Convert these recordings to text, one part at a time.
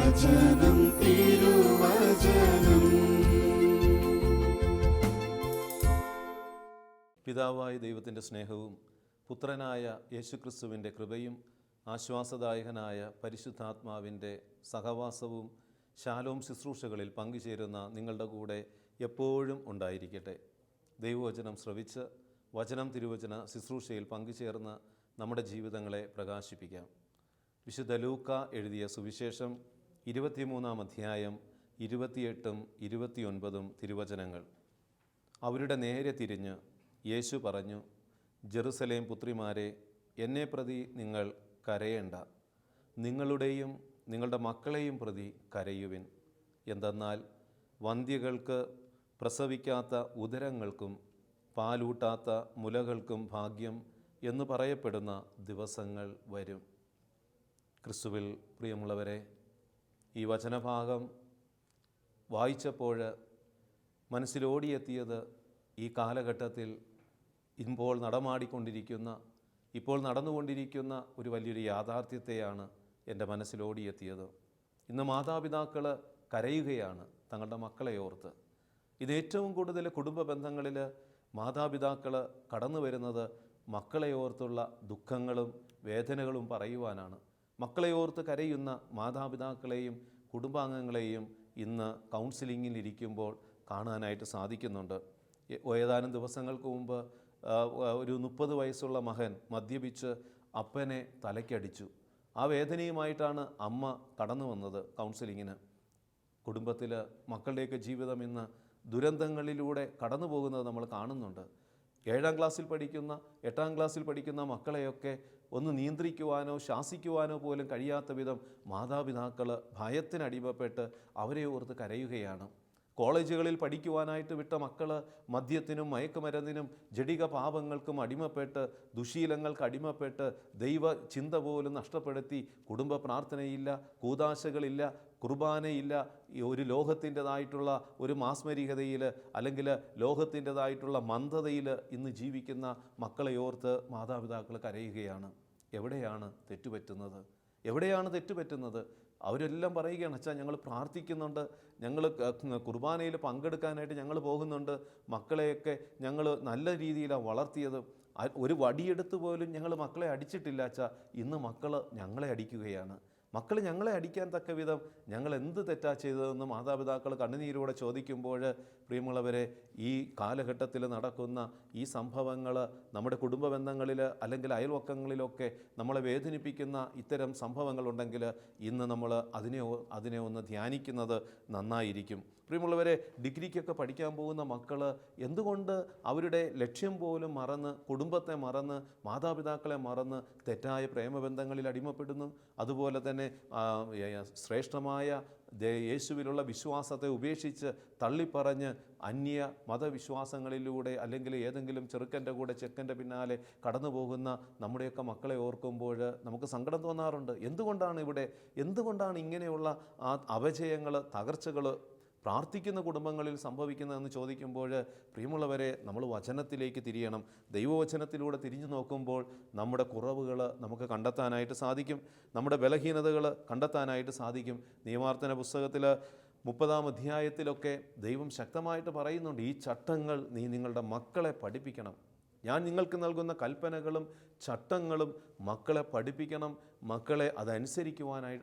തിരുവചനം തിരുവചനം. പിതാവായ ദൈവത്തിൻ്റെ സ്നേഹവും പുത്രനായ യേശുക്രിസ്തുവിൻ്റെ കൃപയും ആശ്വാസദായകനായ പരിശുദ്ധാത്മാവിൻ്റെ സഹവാസവും ശാലോം ശുശ്രൂഷകളിൽ പങ്കുചേരുന്ന നിങ്ങളുടെ കൂടെ എപ്പോഴും ഉണ്ടായിരിക്കട്ടെ. ദൈവവചനം ശ്രവിച്ച് വചനം തിരുവചന ശുശ്രൂഷയിൽ പങ്കുചേർന്ന് നമ്മുടെ ജീവിതങ്ങളെ പ്രകാശിപ്പിക്കാം. വിശുദ്ധ ലൂക്ക എഴുതിയ സുവിശേഷം 23-ാം അധ്യായം 28-ഉം 29-ഉം തിരുവചനങ്ങൾ. അവരുടെ നേരെ തിരിഞ്ഞ് യേശു പറഞ്ഞു, ജെറുസലേം പുത്രിമാരെ, എന്നെ പ്രതി നിങ്ങൾ കരയേണ്ട. നിങ്ങളുടെയും നിങ്ങളുടെ മക്കളെയും പ്രതി കരയുവിൻ. എന്തെന്നാൽ വന്ധ്യകൾക്ക് പ്രസവിക്കാത്ത ഉദരങ്ങൾക്കും പാലൂട്ടാത്ത മുലകൾക്കും ഭാഗ്യം എന്ന് പറയപ്പെടുന്ന ദിവസങ്ങൾ വരും. ക്രിസ്തുവിൽ പ്രിയമുള്ളവരെ, ഈ വചനഭാഗം വായിച്ചപ്പോൾ മനസ്സിലോടിയെത്തിയത് ഈ കാലഘട്ടത്തിൽ ഇപ്പോൾ നടന്നുകൊണ്ടിരിക്കുന്ന ഒരു വലിയൊരു യാഥാർത്ഥ്യത്തെയാണ് എൻ്റെ മനസ്സിലോടിയെത്തിയത്. ഇന്ന് മാതാപിതാക്കൾ കരയുകയാണ് തങ്ങളുടെ മക്കളെ ഓർത്ത്. ഇത് ഏറ്റവും കൂടുതൽ കുടുംബ ബന്ധങ്ങളിൽ മാതാപിതാക്കൾ കടന്നു വരുന്നത് മക്കളെ ഓർത്തുള്ള ദുഃഖങ്ങളും വേദനകളും പറയുവാനാണ്. മക്കളെ ഓർത്ത് കരയുന്ന മാതാപിതാക്കളെയും കുടുംബാംഗങ്ങളെയും ഇന്ന് കൗൺസിലിങ്ങിൽ ഇരിക്കുമ്പോൾ കാണാനായിട്ട് സാധിക്കുന്നുണ്ട്. ഏതാനും ദിവസങ്ങൾക്ക് മുമ്പ് ഒരു 30 വയസ്സുള്ള മകൻ മദ്യപിച്ച് അപ്പനെ തലയ്ക്കടിച്ചു. ആ വേദനയുമായിട്ടാണ് അമ്മ കടന്നു വന്നത് കൗൺസിലിങ്ങിന്. കുടുംബത്തിൽ മക്കളുടെയൊക്കെ ജീവിതം ഇന്ന് ദുരന്തങ്ങളിലൂടെ കടന്നു പോകുന്നത് നമ്മൾ കാണുന്നുണ്ട്. 7-ാം ക്ലാസ്സിൽ പഠിക്കുന്ന 8-ാം ക്ലാസ്സിൽ പഠിക്കുന്ന മക്കളെയൊക്കെ ഒന്ന് നിയന്ത്രിക്കുവാനോ ശാസിക്കുവാനോ പോലും കഴിയാത്ത വിധം മാതാപിതാക്കൾ ഭയത്തിനടിമപ്പെട്ട് അവരെ ഓർത്ത് കരയുകയാണ്. കോളേജുകളിൽ പഠിക്കുവാനായിട്ട് വിട്ട മക്കൾ മദ്യത്തിനും മയക്കുമരുന്നിനും ജഡിക പാപങ്ങൾക്കും അടിമപ്പെട്ട് ദുശീലങ്ങൾക്ക് അടിമപ്പെട്ട് ദൈവ ചിന്ത പോലും നഷ്ടപ്പെടുത്തി കുടുംബ പ്രാർത്ഥനയില്ല, കൂദാശകളില്ല, കുർബാനയില്ല, ഒരു ലോകത്തിൻ്റെതായിട്ടുള്ള ഒരു മാസ്മരികതയിൽ അല്ലെങ്കിൽ ലോകത്തിൻ്റെതായിട്ടുള്ള മന്ദതയിൽ ഇന്ന് ജീവിക്കുന്ന മക്കളെ ഓർത്ത് മാതാപിതാക്കൾ കരയുകയാണ്. എവിടെയാണ് തെറ്റുപറ്റുന്നത്? അവരെല്ലാം പറയുകയാണ്, അച്ഛാ ഞങ്ങൾ പ്രാർത്ഥിക്കുന്നുണ്ട്, ഞങ്ങൾ കുർബാനയിൽ പങ്കെടുക്കാനായിട്ട് ഞങ്ങൾ പോകുന്നുണ്ട്, മക്കളെയൊക്കെ ഞങ്ങൾ നല്ല രീതിയിലാണ് വളർത്തിയത്, ഒരു വടിയെടുത്ത് പോലും ഞങ്ങൾ മക്കളെ അടിച്ചിട്ടില്ല അച്ഛാ. ഇന്ന് മക്കൾ ഞങ്ങളെ അടിക്കുകയാണ്. മക്കൾ ഞങ്ങളെ അടിക്കാൻ തക്ക വിധം ഞങ്ങൾ എന്ത് തെറ്റാ ചെയ്തതെന്ന് മാതാപിതാക്കൾ കണ്ണുനീരോടെ ചോദിക്കുമ്പോൾ, പ്രിയമുള്ളവരെ, ഈ കാലഘട്ടത്തിൽ നടക്കുന്ന ഈ സംഭവങ്ങൾ നമ്മുടെ കുടുംബ ബന്ധങ്ങളിൽ അല്ലെങ്കിൽ അയൽവക്കങ്ങളിലൊക്കെ നമ്മളെ വേദനിപ്പിക്കുന്ന ഇത്തരം സംഭവങ്ങളുണ്ടെങ്കിൽ ഇന്ന് നമ്മൾ അതിനെ ഒന്ന് ധ്യാനിക്കുന്നത് നന്നായിരിക്കും. പ്രിയമുള്ളവരെ, ഡിഗ്രിക്കൊക്കെ പഠിക്കാൻ പോകുന്ന മക്കൾ എന്തുകൊണ്ട് അവരുടെ ലക്ഷ്യം പോലും മറന്ന്, കുടുംബത്തെ മറന്ന്, മാതാപിതാക്കളെ മറന്ന് തെറ്റായ പ്രേമബന്ധങ്ങളിൽ അടിമപ്പെടുന്നു? അതുപോലെ തന്നെ ശ്രേഷ്ഠമായ യേശുവിലുള്ള വിശ്വാസത്തെ ഉപേക്ഷിച്ച് തള്ളിപ്പറഞ്ഞ് അന്യ മതവിശ്വാസങ്ങളിലൂടെ അല്ലെങ്കിൽ ഏതെങ്കിലും ചെറുക്കൻ്റെ കൂടെ ചെക്കൻ്റെ പിന്നാലെ കടന്നു പോകുന്ന നമ്മുടെയൊക്കെ മക്കളെ ഓർക്കുമ്പോൾ നമുക്ക് സങ്കടം തോന്നാറുണ്ട്. എന്തുകൊണ്ടാണ് ഇങ്ങനെയുള്ള ആ അപജയങ്ങൾ, തകർച്ചകൾ പ്രാർത്ഥിക്കുന്ന കുടുംബങ്ങളിൽ സംഭവിക്കുന്നതെന്ന് ചോദിക്കുമ്പോൾ, പ്രിയമുള്ളവരെ, നമ്മൾ വചനത്തിലേക്ക് തിരിയണം. ദൈവവചനത്തിലൂടെ തിരിഞ്ഞു നോക്കുമ്പോൾ നമ്മുടെ കുറവുകൾ നമുക്ക് കണ്ടെത്താനായിട്ട് സാധിക്കും, നമ്മുടെ ബലഹീനതകൾ കണ്ടെത്താനായിട്ട് സാധിക്കും. നിയമാവർത്തന പുസ്തകത്തിൽ 30-ാം അധ്യായത്തിലൊക്കെ ദൈവം ശക്തമായിട്ട് പറയുന്നുണ്ട്, ഈ ചട്ടങ്ങൾ നീ നിങ്ങളുടെ മക്കളെ പഠിപ്പിക്കണം. ഞാൻ നിങ്ങൾക്ക് നൽകുന്ന കൽപ്പനകളും ചട്ടങ്ങളും മക്കളെ പഠിപ്പിക്കണം, മക്കളെ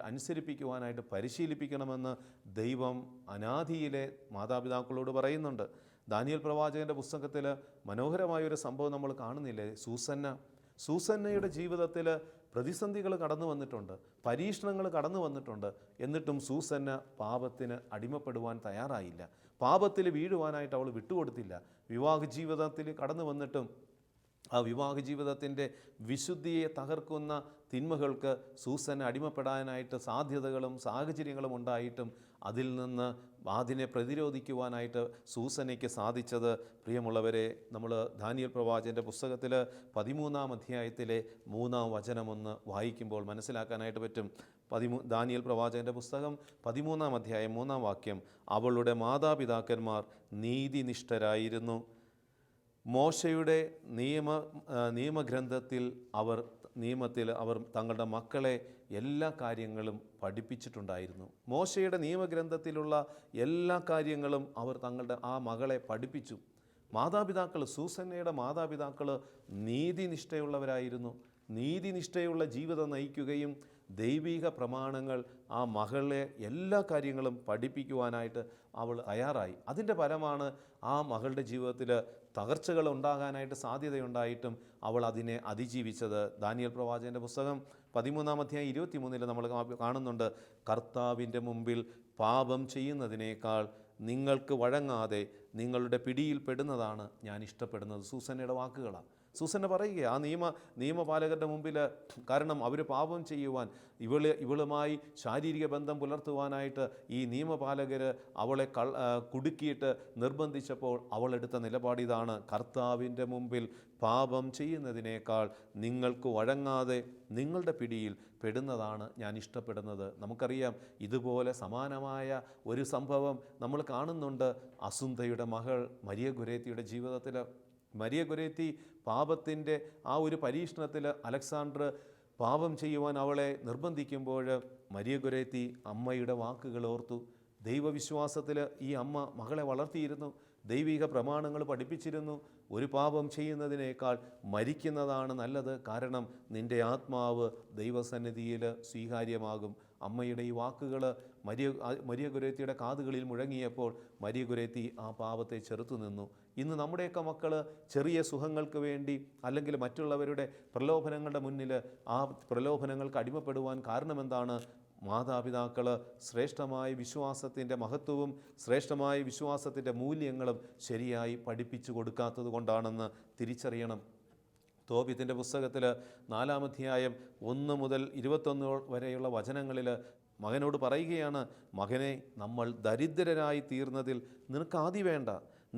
അനുസരിപ്പിക്കുവാനായിട്ട് പരിശീലിപ്പിക്കണമെന്ന് ദൈവം അനാദിയിലെ മാതാപിതാക്കളോട് പറയുന്നുണ്ട്. ദാനിയേൽ പ്രവാചകൻ്റെ പുസ്തകത്തിൽ മനോഹരമായൊരു സംഭവം നമ്മൾ കാണുന്നില്ലേ? സൂസന്നയുടെ ജീവിതത്തിൽ പ്രതിസന്ധികൾ കടന്നു വന്നിട്ടുണ്ട്, പരീക്ഷണങ്ങൾ കടന്നു വന്നിട്ടുണ്ട്. എന്നിട്ടും സൂസന്ന പാപത്തിന് അടിമപ്പെടുവാൻ തയ്യാറായില്ല, പാപത്തിൽ വീഴുവാനായിട്ട് അവൾ വിട്ടുകൊടുത്തില്ല. വിവാഹ ജീവിതത്തിൽ കടന്നു വന്നിട്ടും ആ വിവാഹ ജീവിതത്തിൻ്റെ വിശുദ്ധിയെ തകർക്കുന്ന തിന്മകൾക്ക് സൂസന്ന അടിമപ്പെടാനായിട്ട് സാധ്യതകളും സാഹചര്യങ്ങളും ഉണ്ടായിട്ടും അതിൽ നിന്ന് അതിനെ പ്രതിരോധിക്കുവാനായിട്ട് സൂസനയ്ക്ക് സാധിച്ചത്, പ്രിയമുള്ളവരെ, നമ്മൾ ദാനിയേൽ പ്രവാചകൻ്റെ പുസ്തകത്തിൽ 13-ാം അധ്യായത്തിലെ 3-ാം വചനമൊന്ന് വായിക്കുമ്പോൾ മനസ്സിലാക്കാനായിട്ട് പറ്റും. ദാനിയേൽ പ്രവാചകൻ്റെ പുസ്തകം 13-ാം അധ്യായം 3-ാം വാക്യം, അവളുടെ മാതാപിതാക്കന്മാർ നീതിനിഷ്ഠരായിരുന്നു, മോശയുടെ നിയമഗ്രന്ഥത്തിൽ അവർ നിയമത്തിൽ അവർ തങ്ങളുടെ മക്കളെ എല്ലാ കാര്യങ്ങളും പഠിപ്പിച്ചിട്ടുണ്ടായിരുന്നു. മോശയുടെ നിയമഗ്രന്ഥത്തിലുള്ള എല്ലാ കാര്യങ്ങളും അവർ തങ്ങളുടെ ആ മകളെ പഠിപ്പിച്ചു. മാതാപിതാക്കൾ, സൂസന്നയുടെ മാതാപിതാക്കൾ നീതിനിഷ്ഠയുള്ളവരായിരുന്നു. നീതിനിഷ്ഠയുള്ള ജീവിതം നയിക്കുകയും ദൈവിക പ്രമാണങ്ങൾ ആ മകളെ എല്ലാ കാര്യങ്ങളും പഠിപ്പിക്കുവാനായിട്ട് അവൾ തയ്യാറായി. അതിൻ്റെ ഫലമാണ് ആ മകളുടെ ജീവിതത്തിൽ തകർച്ചകൾ ഉണ്ടാകാനായിട്ട് സാധ്യതയുണ്ടായിട്ടും അവൾ അതിനെ അതിജീവിച്ചത്. ദാനിയേൽ പ്രവാചകൻ്റെ പുസ്തകം 13-ാം അധ്യായം 23 നമ്മൾ കാണുന്നുണ്ട്, കർത്താവിൻ്റെ മുമ്പിൽ പാപം ചെയ്യുന്നതിനേക്കാൾ നിങ്ങൾക്ക് വഴങ്ങാതെ നിങ്ങളുടെ പിടിയിൽ പെടുന്നതാണ് ഞാൻ ഇഷ്ടപ്പെടുന്നത്. സൂസന്നയുടെ വാക്കുകളാണ്. സൂസന്ന പറയുക ആ നിയമപാലകരുടെ മുമ്പിൽ, കാരണം അവർ പാപം ചെയ്യുവാൻ ഇവളുമായി ശാരീരിക ബന്ധം പുലർത്തുവാനായിട്ട് ഈ നിയമപാലകർ അവളെ കുടുക്കിയിട്ട് നിർബന്ധിച്ചപ്പോൾ അവളെടുത്ത നിലപാടിതാണ്, കർത്താവിൻ്റെ മുമ്പിൽ പാപം ചെയ്യുന്നതിനേക്കാൾ നിങ്ങൾക്ക് വഴങ്ങാതെ നിങ്ങളുടെ പിടിയിൽ പെടുന്നതാണ് ഞാൻ ഇഷ്ടപ്പെടുന്നത്. നമുക്കറിയാം ഇതുപോലെ സമാനമായ ഒരു സംഭവം നമ്മൾ കാണുന്നുണ്ട് അസുന്തയുടെ മകൾ മരിയ ഗുരേത്തിയുടെ ജീവിതത്തിൽ. മരിയ ഗുരേത്തി പാപത്തിൻ്റെ ആ ഒരു പരീക്ഷണത്തിൽ അലക്സാണ്ടർ പാപം ചെയ്യുവാൻ അവളെ നിർബന്ധിക്കുമ്പോൾ മരിയ ഗുരേത്തി അമ്മയുടെ വാക്കുകൾ ഓർത്തു. ദൈവവിശ്വാസത്തിൽ ഈ അമ്മ മകളെ വളർത്തിയിരുന്നു, ദൈവിക പ്രമാണങ്ങൾ പഠിപ്പിച്ചിരുന്നു. ഒരു പാപം ചെയ്യുന്നതിനേക്കാൾ മരിക്കുന്നതാണ് നല്ലത്, കാരണം നിൻ്റെ ദൈവസന്നിധിയിൽ സ്വീകാര്യമാകും. അമ്മയുടെ ഈ വാക്കുകൾ മരിയ ഗുരേത്തിയുടെ കാതുകളിൽ മുഴങ്ങിയപ്പോൾ മരിയ ഗുരേത്തി ആ പാപത്തെ ചെറുത്തു നിന്നു. ഇന്ന് നമ്മുടെയൊക്കെ മക്കൾ ചെറിയ സുഖങ്ങൾക്ക് വേണ്ടി അല്ലെങ്കിൽ മറ്റുള്ളവരുടെ പ്രലോഭനങ്ങളുടെ മുന്നിൽ ആ പ്രലോഭനങ്ങൾക്ക് അടിമപ്പെടുവാൻ കാരണമെന്താണ്? മാതാപിതാക്കൾ ശ്രേഷ്ഠമായ വിശ്വാസത്തിൻ്റെ മഹത്വവും ശ്രേഷ്ഠമായ വിശ്വാസത്തിൻ്റെ മൂല്യങ്ങളും ശരിയായി പഠിപ്പിച്ചു കൊടുക്കാത്തത് കൊണ്ടാണെന്ന് തിരിച്ചറിയണം. തോബിത്തിൻ്റെ പുസ്തകത്തിൽ 4-ാം അധ്യായം 1 മുതൽ 21 വരെയുള്ള വചനങ്ങളിൽ മകനോട് പറയുകയാണ്, മകനെ, നമ്മൾ ദരിദ്രരായി തീർന്നതിൽ നിനക്ക് ആദി വേണ്ട.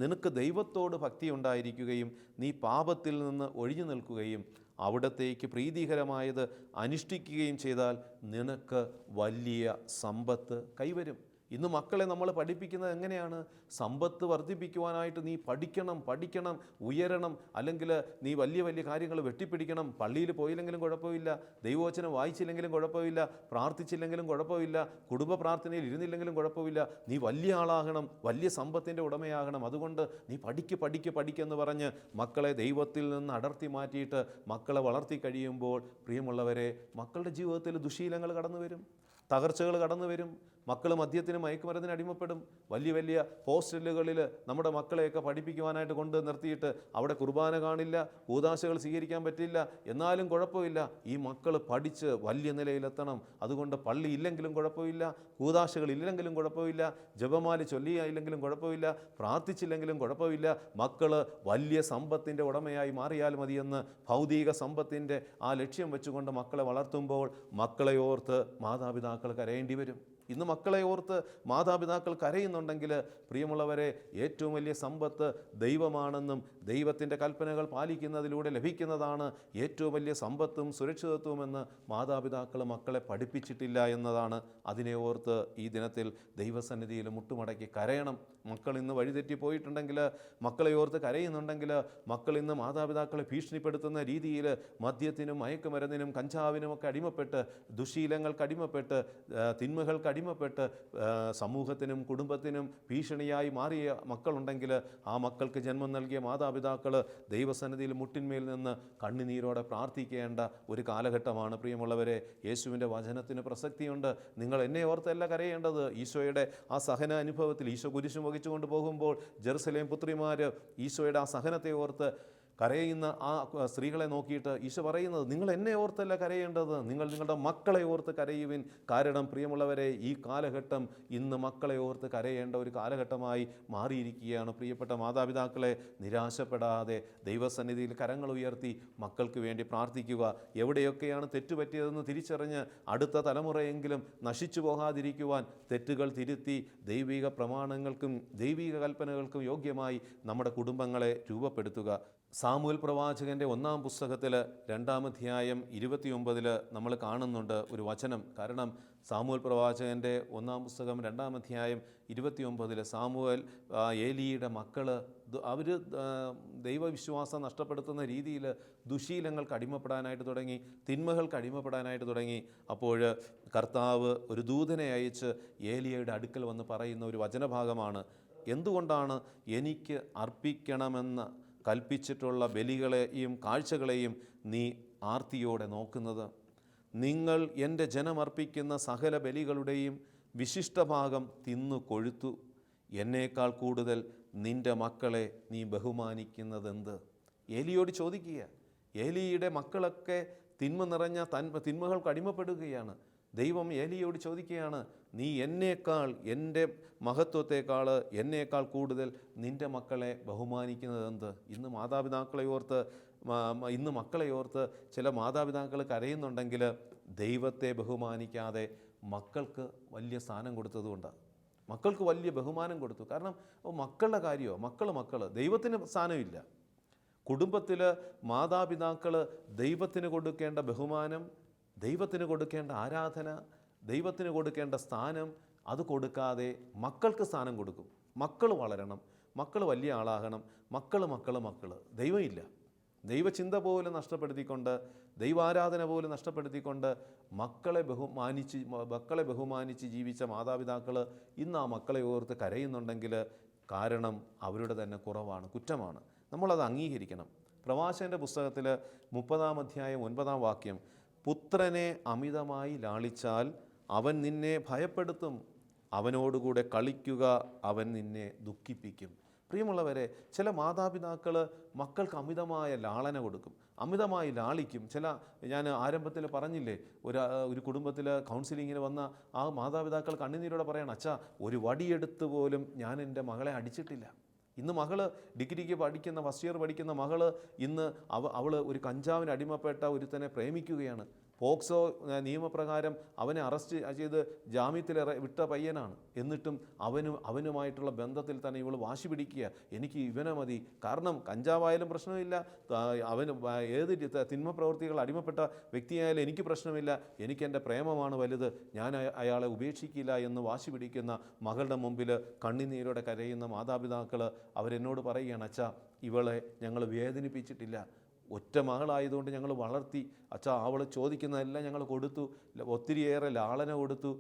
നിനക്ക് ദൈവത്തോട് ഭക്തി ഉണ്ടായിരിക്കുകയും നീ പാപത്തിൽ നിന്ന് ഒഴിഞ്ഞു നിൽക്കുകയും അവിടത്തേക്ക് പ്രീതികരമായത് അനുഷ്ഠിക്കുകയും ചെയ്താൽ നിനക്ക് വലിയ സമ്പത്ത് കൈവരും. ഇന്ന് മക്കളെ നമ്മൾ പഠിപ്പിക്കുന്നത് എങ്ങനെയാണ്? സമ്പത്ത് വർദ്ധിപ്പിക്കുവാനായിട്ട് നീ പഠിക്കണം, ഉയരണം, അല്ലെങ്കിൽ നീ വലിയ വലിയ കാര്യങ്ങൾ വെട്ടിപ്പിടിക്കണം. പള്ളിയിൽ പോയില്ലെങ്കിലും കുഴപ്പമില്ല, ദൈവവചനം വായിച്ചില്ലെങ്കിലും കുഴപ്പമില്ല, പ്രാർത്ഥിച്ചില്ലെങ്കിലും കുഴപ്പമില്ല, കുടുംബ പ്രാർത്ഥനയിൽ ഇരുന്നില്ലെങ്കിലും കുഴപ്പമില്ല, നീ വലിയ ആളാകണം, വലിയ സമ്പത്തിൻ്റെ ഉടമയാകണം. അതുകൊണ്ട് നീ പഠിക്കെന്ന് പറഞ്ഞ് മക്കളെ ദൈവത്തിൽ നിന്ന് അടർത്തി മാറ്റിയിട്ട് മക്കളെ വളർത്തി കഴിയുമ്പോൾ പ്രിയമുള്ളവരെ, മക്കളുടെ ജീവിതത്തിൽ ദുശീലങ്ങൾ കടന്നു വരും, തകർച്ചകൾ കടന്നു വരും. മക്കൾ മദ്യത്തിനും മയക്കുമരുന്നിന് അടിമപ്പെടും. വലിയ വലിയ ഹോസ്റ്റലുകളിൽ നമ്മുടെ മക്കളെയൊക്കെ പഠിപ്പിക്കുവാനായിട്ട് കൊണ്ട് നിർത്തിയിട്ട് അവിടെ കുർബാന കാണില്ല, കൂദാശകൾ സ്വീകരിക്കാൻ പറ്റില്ല. എന്നാലും കുഴപ്പമില്ല, ഈ മക്കൾ പഠിച്ച് വലിയ നിലയിലെത്തണം. അതുകൊണ്ട് പള്ളി ഇല്ലെങ്കിലും കുഴപ്പമില്ല, കൂദാശകൾ ഇല്ലെങ്കിലും കുഴപ്പമില്ല, ജപമാല ചൊല്ലിയില്ലെങ്കിലും കുഴപ്പമില്ല, പ്രാർത്ഥിച്ചില്ലെങ്കിലും കുഴപ്പമില്ല, മക്കൾ വലിയ സമ്പത്തിൻ്റെ ഉടമയായി മാറിയാൽ മതിയെന്ന് ഭൗതിക സമ്പത്തിൻ്റെ ആ ലക്ഷ്യം വെച്ചുകൊണ്ട് മക്കളെ വളർത്തുമ്പോൾ മക്കളെ ഓർത്ത് മാതാപിതാക്കൾ കരയേണ്ടി വരും. ഇന്ന് മക്കളെ ഓർത്ത് മാതാപിതാക്കൾ കരയുന്നുണ്ടെങ്കിൽ പ്രിയമുള്ളവരെ, ഏറ്റവും വലിയ സമ്പത്ത് ദൈവമാണെന്നും ദൈവത്തിൻ്റെ കൽപ്പനകൾ പാലിക്കുന്നതിലൂടെ ലഭിക്കുന്നതാണ് ഏറ്റവും വലിയ സമ്പത്തും സുരക്ഷിതത്വമെന്ന് മാതാപിതാക്കൾ മക്കളെ പഠിപ്പിച്ചിട്ടില്ല എന്നതാണ്. അതിനെ ഓർത്ത് ഈ ദിനത്തിൽ ദൈവസന്നിധിയിൽ മുട്ടുമടക്കി കരയണം. മക്കൾ ഇന്ന് വഴിതെറ്റിപ്പോയിട്ടുണ്ടെങ്കിൽ, മക്കളെ ഓർത്ത് കരയുന്നുണ്ടെങ്കിൽ, മക്കൾ ഇന്ന് മാതാപിതാക്കളെ ഭീഷണിപ്പെടുത്തുന്ന രീതിയിൽ മദ്യത്തിനും മയക്കുമരുന്നിനും കഞ്ചാവിനുമൊക്കെ അടിമപ്പെട്ട്, ദുശീലങ്ങൾക്ക് അടിമപ്പെട്ട്, തിന്മകൾക്ക് അടിമപ്പെട്ട് സമൂഹത്തിനും കുടുംബത്തിനും ഭീഷണിയായി മാറിയ മക്കളുണ്ടെങ്കിൽ ആ മക്കൾക്ക് ജന്മം നൽകിയ മാതാപിതാക്കൾ ദൈവസന്നിധിയിൽ മുട്ടിന്മേൽ നിന്ന് കണ്ണുനീരോടെ പ്രാർത്ഥിക്കേണ്ട ഒരു കാലഘട്ടമാണ് പ്രിയമുള്ളവരെ. യേശുവിൻ്റെ വചനത്തിന് പ്രസക്തിയുണ്ട്. നിങ്ങൾ എന്നെ ഓർത്തല്ല കരയേണ്ടത്. ഈശോയുടെ ആ സഹന അനുഭവത്തിൽ ഈശോ കുരിശും വഹിച്ചുകൊണ്ട് പോകുമ്പോൾ ജെറുസലേം പുത്രിമാർ ഈശോയുടെ ആ സഹനത്തെ ഓർത്ത് കരയുന്ന ആ സ്ത്രീകളെ നോക്കിയിട്ട് ഈശോ പറയുന്നത്, നിങ്ങൾ എന്നെ ഓർത്തല്ല കരയേണ്ടത്, നിങ്ങൾ നിങ്ങളുടെ മക്കളെ ഓർത്ത് കരയുവിൻ. കാരണം പ്രിയമുള്ളവരെ, ഈ കാലഘട്ടം ഇന്ന് മക്കളെ ഓർത്ത് കരയേണ്ട ഒരു കാലഘട്ടമായി മാറിയിരിക്കുകയാണ്. പ്രിയപ്പെട്ട മാതാപിതാക്കളെ, നിരാശപ്പെടാതെ ദൈവസന്നിധിയിൽ കരങ്ങൾ ഉയർത്തി മക്കൾക്ക് വേണ്ടി പ്രാർത്ഥിക്കുക. എവിടെയൊക്കെയാണ് തെറ്റുപറ്റിയതെന്ന് തിരിച്ചറിഞ്ഞ് അടുത്ത തലമുറയെങ്കിലും നശിച്ചു പോകാതിരിക്കുവാൻ തെറ്റുകൾ തിരുത്തി ദൈവിക പ്രമാണങ്ങൾക്കും ദൈവിക കൽപ്പനകൾക്കും യോഗ്യമായി നമ്മുടെ കുടുംബങ്ങളെ രൂപപ്പെടുത്തുക. സാമുവേൽ പ്രവാചകൻ്റെ 1-ാം പുസ്തകത്തിൽ 2-ാം അധ്യായം 29 നമ്മൾ കാണുന്നുണ്ട് ഒരു വചനം. കാരണം സാമുവേൽ പ്രവാചകൻ്റെ 1-ാം പുസ്തകം 2-ാം അധ്യായം 29 സാമുവേൽ ഏലിയുടെ മക്കൾ അവർ ദൈവവിശ്വാസം നഷ്ടപ്പെടുത്തുന്ന രീതിയിൽ ദുശീലങ്ങൾക്ക് അടിമപ്പെടാനായിട്ട് തുടങ്ങി, തിന്മകൾക്ക് അടിമപ്പെടാനായിട്ട് തുടങ്ങി. അപ്പോൾ കർത്താവ് ഒരു ദൂതനെ അയച്ച് ഏലിയയുടെ അടുക്കൽ വന്ന് പറയുന്ന ഒരു വചനഭാഗമാണ്, എന്തുകൊണ്ടാണ് എനിക്ക് അർപ്പിക്കണമെന്ന് കൽപ്പിച്ചിട്ടുള്ള ബലികളെയും കാഴ്ചകളെയും നീ ആർത്തിയോടെ നോക്കുന്നത്? നിങ്ങൾ എൻ്റെ ജനമർപ്പിക്കുന്ന സകല ബലികളുടെയും വിശിഷ്ടഭാഗം തിന്നു കൊഴുത്തു. എന്നേക്കാൾ കൂടുതൽ നിൻ്റെ മക്കളെ നീ ബഹുമാനിക്കുന്നതെന്ത്? ഏലിയോട് ചോദിക്കുക. ഏലിയുടെ മക്കളൊക്കെ തിന്മ നിറഞ്ഞ തിന്മകൾക്ക് അടിമപ്പെടുകയാണ്. ദൈവം ഏലിയോട് ചോദിക്കുകയാണ്, നീ എന്നേക്കാൾ, എൻ്റെ മഹത്വത്തെക്കാൾ എന്നേക്കാൾ കൂടുതൽ നിൻ്റെ മക്കളെ ബഹുമാനിക്കുന്നതെന്ത്? ഇന്ന് മക്കളെ ഓർത്ത് ചില മാതാപിതാക്കൾ കരയുന്നുണ്ടെങ്കിൽ ദൈവത്തെ ബഹുമാനിക്കാതെ മക്കൾക്ക് വലിയ സ്ഥാനം കൊടുത്തതുകൊണ്ടാണ്. മക്കൾക്ക് വലിയ ബഹുമാനം കൊടുത്തു. കാരണം മക്കളുടെ കാര്യമോ, മക്കൾ ദൈവത്തിന് സ്ഥാനമില്ല. കുടുംബത്തിൽ മാതാപിതാക്കൾ ദൈവത്തിന് കൊടുക്കേണ്ട ബഹുമാനം, ദൈവത്തിന് കൊടുക്കേണ്ട ആരാധന, ദൈവത്തിന് കൊടുക്കേണ്ട സ്ഥാനം അത് കൊടുക്കാതെ മക്കൾക്ക് സ്ഥാനം കൊടുക്കും. മക്കൾ വളരണം, മക്കൾ വലിയ ആളാകണം, മക്കൾ ദൈവമില്ല. ദൈവചിന്ത പോലും നഷ്ടപ്പെടുത്തിക്കൊണ്ട്, ദൈവാരാധന പോലും നഷ്ടപ്പെടുത്തിക്കൊണ്ട് മക്കളെ ബഹുമാനിച്ച് ജീവിച്ച മാതാപിതാക്കൾ ഇന്ന് ആ മക്കളെ ഓർത്ത് കരയുന്നുണ്ടെങ്കിൽ കാരണം അവരുടെ തന്നെ കുറവാണ്, കുറ്റമാണ്. നമ്മളത് അംഗീകരിക്കണം. പ്രവാചകൻ്റെ പുസ്തകത്തിൽ 30-ാം അധ്യായം 9-ാം വാക്യം, പുത്രനെ അമിതമായി ലാളിച്ചാൽ അവൻ നിന്നെ ഭയപ്പെടുത്തും, അവനോടുകൂടെ കളിക്കുക, അവൻ നിന്നെ ദുഃഖിപ്പിക്കും. പ്രിയമുള്ളവരെ, ചില മാതാപിതാക്കൾ മക്കൾക്ക് അമിതമായ ലാളന കൊടുക്കും, അമിതമായി ലാളിക്കും. ഞാൻ ആരംഭത്തിൽ പറഞ്ഞില്ലേ, ഒരു കുടുംബത്തിൽ കൗൺസിലിങ്ങിന് വന്ന ആ മാതാപിതാക്കൾ കണ്ണുനീരോടെ പറയണം, അച്ഛാ ഒരു വടിയെടുത്ത് പോലും ഞാൻ എൻ്റെ മകളെ അടിച്ചിട്ടില്ല. ഇന്ന് മകൾ ഡിഗ്രിക്ക് പഠിക്കുന്ന, ഫസ്റ്റ് ഇയർ പഠിക്കുന്ന മകൾ ഇന്ന് അവൾ ഒരു കഞ്ചാവിന് അടിമപ്പെട്ട ഒരുത്തനെ പ്രേമിക്കുകയാണ്. പോക്സോ നിയമപ്രകാരം അവനെ അറസ്റ്റ് ചെയ്ത് ജാമ്യത്തിൽ വിട്ട പയ്യനാണ്. എന്നിട്ടും അവനുമായിട്ടുള്ള ബന്ധത്തിൽ തന്നെ ഇവൾ വാശി പിടിക്കുക, എനിക്ക് ഇവനെ മതി. കാരണം കഞ്ചാവായാലും പ്രശ്നമില്ല, അവന് ഏത് തിന്മ പ്രവൃത്തികൾ അടിമപ്പെട്ട വ്യക്തിയായാലും എനിക്ക് പ്രശ്നമില്ല, എനിക്ക് എൻ്റെ പ്രേമമാണ് വലുത്, ഞാൻ അയാളെ ഉപേക്ഷിക്കില്ല എന്ന് വാശി പിടിക്കുന്ന മകളുടെ മുമ്പിൽ കണ്ണുനീരോടെ കരയുന്ന മാതാപിതാക്കൾ അവരെന്നോട് പറയുകയാണ്, അച്ഛാ ഇവളെ ഞങ്ങൾ വേദനിപ്പിച്ചിട്ടില്ല, ഒറ്റ മകളായതുകൊണ്ട് ഞങ്ങൾ വളർത്തി, അച്ഛാ അവൾ ചോദിക്കുന്നതെല്ലാം ഞങ്ങൾ കൊടുത്തു, ഒത്തിരിയേറെ ലാളന കൊടുത്തു,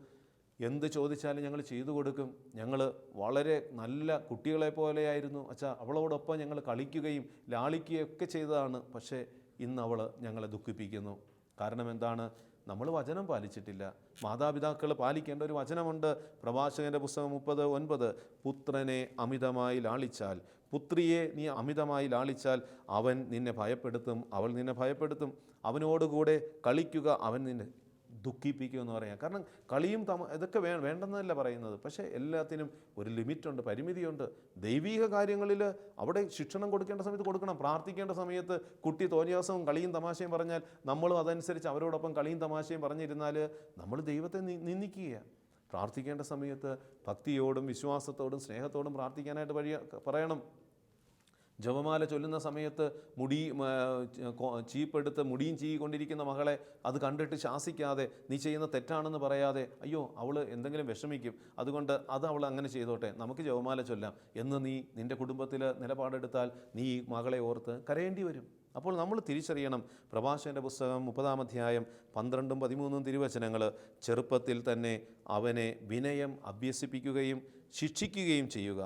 എന്ത് ചോദിച്ചാലും ഞങ്ങൾ ചെയ്തു കൊടുക്കും, ഞങ്ങൾ വളരെ നല്ല കുട്ടികളെ പോലെയായിരുന്നു അച്ഛാ, അവളോടൊപ്പം ഞങ്ങൾ കളിക്കുകയും ലാളിക്കുകയൊക്കെ ചെയ്തതാണ്. പക്ഷേ ഇന്ന് അവൾ ഞങ്ങളെ ദുഃഖിപ്പിക്കുന്നു. കാരണം എന്താണ്? നമ്മൾ വചനം പാലിച്ചിട്ടില്ല. മാതാപിതാക്കൾ പാലിക്കേണ്ട ഒരു വചനമുണ്ട്. പ്രവാചകൻ്റെ പുസ്തകം 30:9, പുത്രനെ അമിതമായി ലാളിച്ചാൽ, പുത്രിയെ നീ അമിതമായി ലാളിച്ചാൽ അവൻ നിന്നെ ഭയപ്പെടുത്തും, അവൾ നിന്നെ ഭയപ്പെടുത്തും, അവനോടുകൂടെ കളിക്കുക, അവൻ നിന്നെ ദുഃഖിപ്പിക്കുമെന്ന് പറയാം. കാരണം കളിയും ഇതൊക്കെ വേണ്ടെന്നല്ല പറയുന്നത്, പക്ഷേ എല്ലാത്തിനും ഒരു ലിമിറ്റുണ്ട്, പരിമിതിയുണ്ട്. ദൈവീക കാര്യങ്ങളിൽ അവിടെ ശിക്ഷണം കൊടുക്കേണ്ട സമയത്ത് കൊടുക്കണം. പ്രാർത്ഥിക്കേണ്ട സമയത്ത് കുട്ടി തോന്നിയാസവും കളിയും തമാശയും പറഞ്ഞാൽ നമ്മളും അതനുസരിച്ച് അവരോടൊപ്പം കളിയും തമാശയും പറഞ്ഞിരുന്നാൽ നമ്മൾ ദൈവത്തെ നിന്ദിക്കുക. പ്രാർത്ഥിക്കേണ്ട സമയത്ത് ഭക്തിയോടും വിശ്വാസത്തോടും സ്നേഹത്തോടും പ്രാർത്ഥിക്കാനായിട്ട് പറയണം. ജപമാല ചൊല്ലുന്ന സമയത്ത് ചീപ്പെടുത്ത് മുടിയും ചീകൊണ്ടിരിക്കുന്ന മകളെ അത് കണ്ടിട്ട് ശാസിക്കാതെ, നീ ചെയ്യുന്ന തെറ്റാണെന്ന് പറയാതെ, അയ്യോ അവൾ എന്തെങ്കിലും വിഷമിക്കും, അതുകൊണ്ട് അത് അവൾ അങ്ങനെ ചെയ്തോട്ടെ, നമുക്ക് ജപമാല ചൊല്ലാം എന്ന് നീ നിൻ്റെ കുടുംബത്തിൽ നിലപാടെടുത്താൽ നീ ഈ മകളെ ഓർത്ത് കരയേണ്ടി വരും. അപ്പോൾ നമ്മൾ തിരിച്ചറിയണം, പ്രഭാഷകൻ്റെ പുസ്തകം 30-ാം അധ്യായം 12-ഉം 13-ഉം തിരുവചനങ്ങൾ, ചെറുപ്പത്തിൽ തന്നെ അവനെ വിനയം അഭ്യസിപ്പിക്കുകയും ശിക്ഷിക്കുകയും ചെയ്യുക.